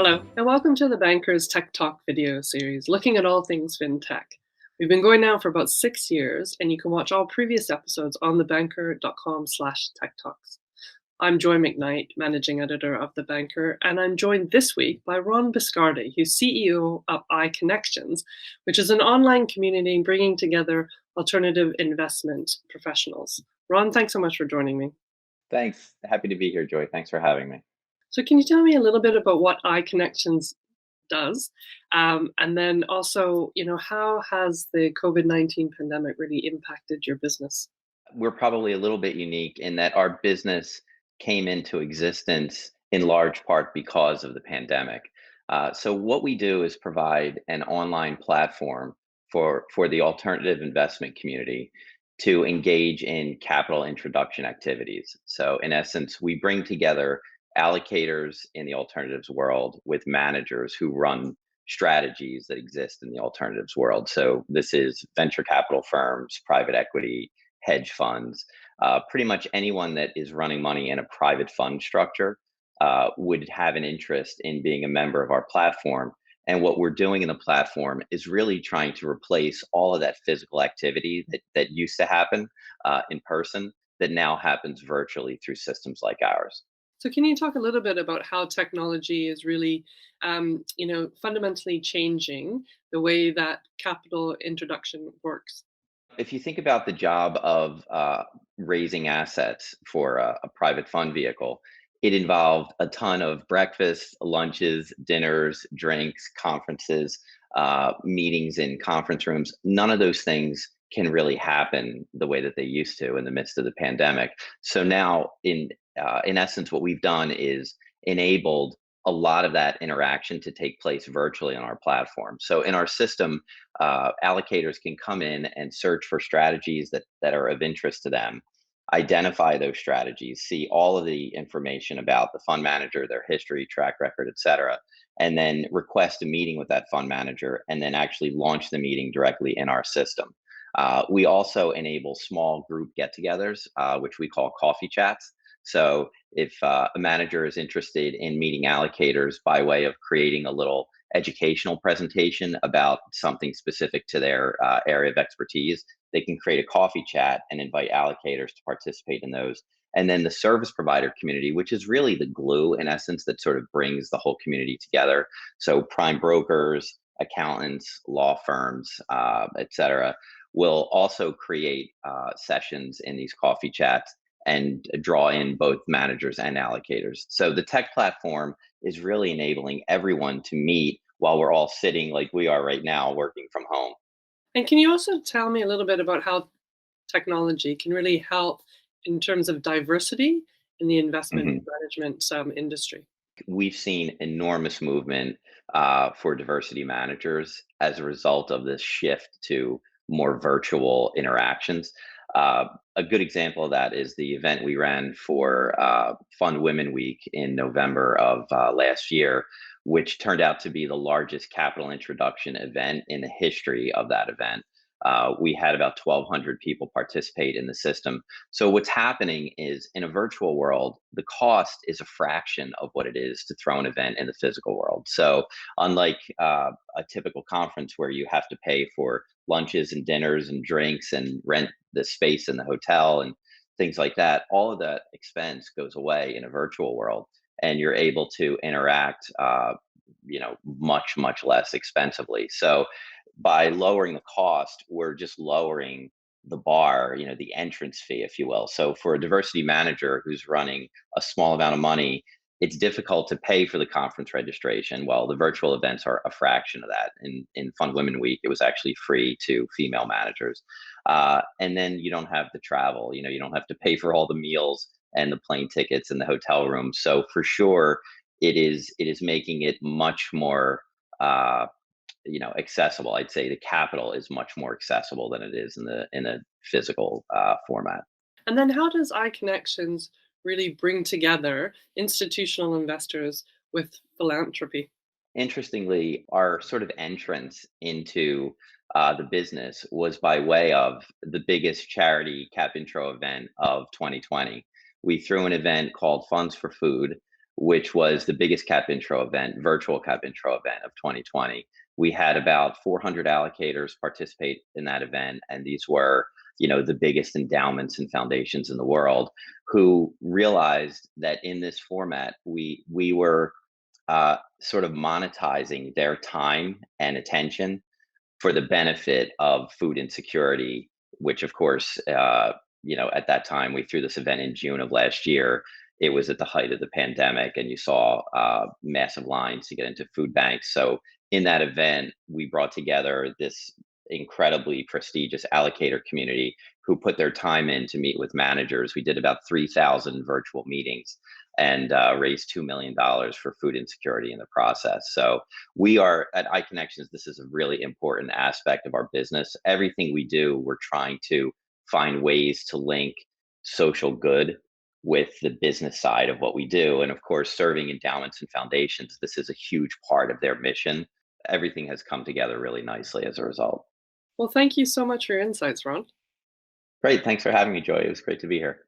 Hello, and welcome to the Banker's Tech Talk video series, looking at all things fintech. We've been going now for about 6 years, and you can watch all previous episodes on thebanker.com/tech talks. I'm Joy Macknight, managing editor of The Banker, and I'm joined this week by Ron Biscardi, who's CEO of iConnections, which is an online community bringing together alternative investment professionals. Ron, thanks so much for joining me. Thanks. Happy to be here, Joy. Thanks for having me. So can you tell me a little bit about what iConnections does? And then also, how has the COVID-19 pandemic really impacted your business? We're probably a little bit unique in that our business came into existence in large part because of the pandemic. So what we do is provide an online platform for the alternative investment community to engage in capital introduction activities. So in essence, we bring together allocators in the alternatives world with managers who run strategies that exist in the alternatives world. So this is venture capital firms, private equity, hedge funds, pretty much anyone that is running money in a private fund structure would have an interest in being a member of our platform. And what we're doing in the platform is really trying to replace all of that physical activity that used to happen in person that now happens virtually through systems like ours. So can you talk a little bit about how technology is really, fundamentally changing the way that capital introduction works? If you think about the job of raising assets for a private fund vehicle, it involved a ton of breakfasts, lunches, dinners, drinks, conferences, meetings in conference rooms. None of those things can really happen the way that they used to in the midst of the pandemic. So now, in essence, what we've done is enabled a lot of that interaction to take place virtually on our platform. So in our system, allocators can come in and search for strategies that are of interest to them, identify those strategies, see all of the information about the fund manager, their history, track record, et cetera, and then request a meeting with that fund manager and then actually launch the meeting directly in our system. We also enable small group get togethers, which we call coffee chats. So if a manager is interested in meeting allocators by way of creating a little educational presentation about something specific to their area of expertise, they can create a coffee chat and invite allocators to participate in those. And then the service provider community, which is really the glue in essence that sort of brings the whole community together. So prime brokers, accountants, law firms, et cetera, will also create sessions in these coffee chats and draw in both managers and allocators. So the tech platform is really enabling everyone to meet while we're all sitting like we are right now, working from home. And can you also tell me a little bit about how technology can really help in terms of diversity in the investment Mhm. management industry? We've seen enormous movement for diversity managers as a result of this shift to more virtual interactions. A good example of that is the event we ran for Fund Women Week in November of last year, which turned out to be the largest capital introduction event in the history of that event. We had about 1,200 people participate in the system. So what's happening is in a virtual world, the cost is a fraction of what it is to throw an event in the physical world. So unlike a typical conference where you have to pay for lunches and dinners and drinks and rent the space in the hotel and things like that, all of that expense goes away in a virtual world, and you're able to interact, much less expensively. So by lowering the cost, we're just lowering the bar, the entrance fee, if you will. So for a diversity manager who's running a small amount of money, it's difficult to pay for the conference registration. While the virtual events are a fraction of that. In Fund Women Week, it was actually free to female managers. And then you don't have the travel, you don't have to pay for all the meals and the plane tickets and the hotel rooms. So for sure, it is making it much more uh, accessible. I'd say the capital is much more accessible than it is in a physical format. And then how does iConnections really bring together institutional investors with philanthropy? Interestingly, our sort of entrance into the business was by way of the biggest charity cap intro event of 2020. We threw an event called Funds for Food, which was the biggest cap intro event, virtual cap intro event of 2020. We had about 400 allocators participate in that event, and these were, the biggest endowments and foundations in the world, who realized that in this format we were sort of monetizing their time and attention for the benefit of food insecurity, which of course, at that time we threw this event in June of last year. It was at the height of the pandemic, and you saw massive lines to get into food banks. So in that event, we brought together this incredibly prestigious allocator community who put their time in to meet with managers. We did about 3,000 virtual meetings and raised $2 million for food insecurity in the process. So we are at iConnections. This is a really important aspect of our business. Everything we do, we're trying to find ways to link social good with the business side of what we do. And of course, serving endowments and foundations, this is a huge part of their mission. Everything has come together really nicely as a result. Well, thank you so much for your insights, Ron. Great. Thanks for having me, Joy. It was great to be here.